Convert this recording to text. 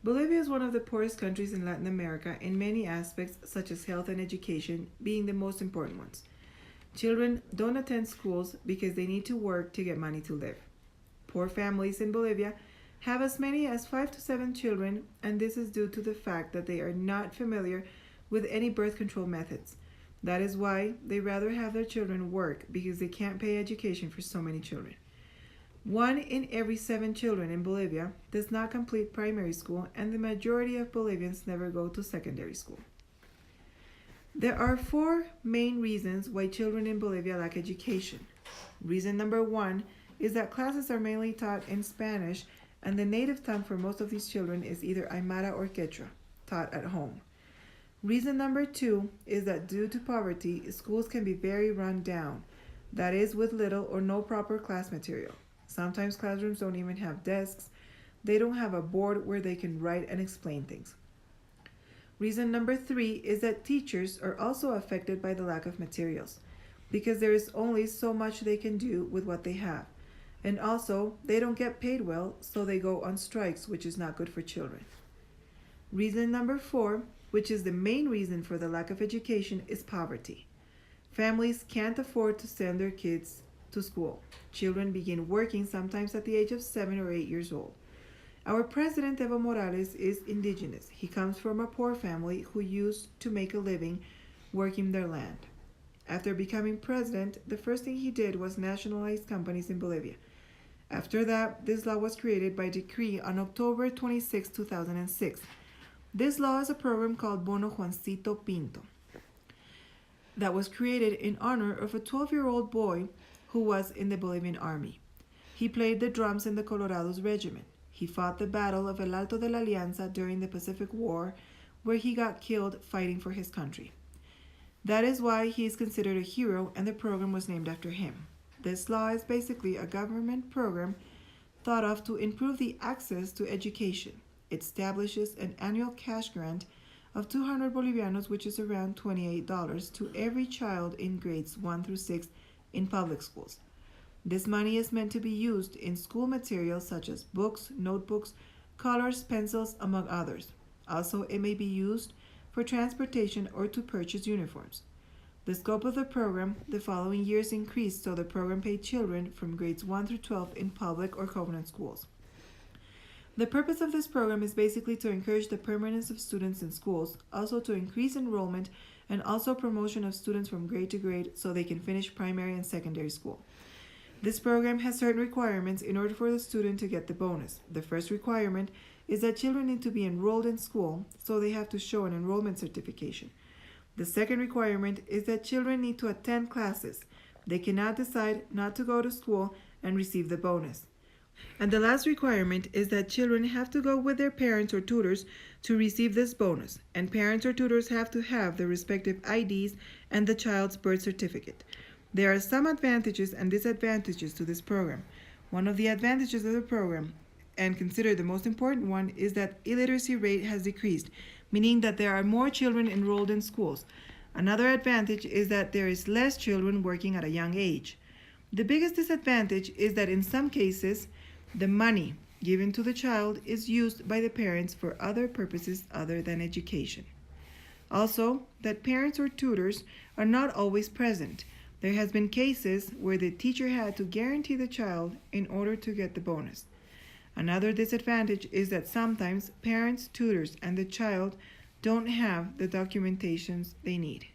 Bolivia is one of the poorest countries in Latin America in many aspects, such as health and education being the most important ones. Children don't attend schools because they need to work to get money to live. Poor families in Bolivia have as many as 5 to 7 children, and this is due to the fact that they are not familiar with any birth control methods. That is why they rather have their children work because they can't pay education for so many children. 1 in every 7 children in Bolivia does not complete primary school, and the majority of Bolivians never go to secondary school. There are 4 main reasons why children in Bolivia lack education. Reason number 1 is that classes are mainly taught in Spanish, and the native tongue for most of these children is either Aymara or Quechua, taught at home. Reason number 2 is that due to poverty, schools can be very run down, that is, with little or no proper class material. Sometimes classrooms don't even have desks. They don't have a board where they can write and explain things. Reason number 3 is that teachers are also affected by the lack of materials, because there is only so much they can do with what they have. And also, they don't get paid well, so they go on strikes, which is not good for children. Reason number 4, which is the main reason for the lack of education, is poverty. Families can't afford to send their kids to school. Children begin working sometimes at the age of 7 or 8 years old. Our president, Evo Morales, is indigenous. He comes from a poor family who used to make a living working their land. After becoming president, the first thing he did was nationalize companies in Bolivia. After that, this law was created by decree on October 26, 2006. This law is a program called Bono Juancito Pinto that was created in honor of a 12-year-old boy who was in the Bolivian army. He played the drums in the Colorados regiment. He fought the Battle of El Alto de la Alianza during the Pacific War, where he got killed fighting for his country. That is why he is considered a hero, and the program was named after him. This law is basically a government program thought of to improve the access to education. It establishes an annual cash grant of 200 Bolivianos, which is around $28, to every child in grades 1 through 6 in public schools. This money is meant to be used in school materials such as books, notebooks, colors, pencils, among others. Also, it may be used for transportation or to purchase uniforms. The scope of the program the following years increased, so the program paid children from grades 1 through 12 in public or covenant schools. The purpose of this program is basically to encourage the permanence of students in schools, also to increase enrollment, and also promotion of students from grade to grade so they can finish primary and secondary school. This program has certain requirements in order for the student to get the bonus. The first requirement is that children need to be enrolled in school, so they have to show an enrollment certification. The second requirement is that children need to attend classes. They cannot decide not to go to school and receive the bonus. And the last requirement is that children have to go with their parents or tutors to receive this bonus, and parents or tutors have to have the respective IDs and the child's birth certificate. There are some advantages and disadvantages to this program. One of the advantages of the program, and considered the most important one, is that illiteracy rate has decreased, meaning that there are more children enrolled in schools. Another advantage is that there is less children working at a young age. The biggest disadvantage is that in some cases, the money given to the child is used by the parents for other purposes other than education. Also, that parents or tutors are not always present. There has been cases where the teacher had to guarantee the child in order to get the bonus. Another disadvantage is that sometimes parents, tutors, and the child don't have the documentations they need.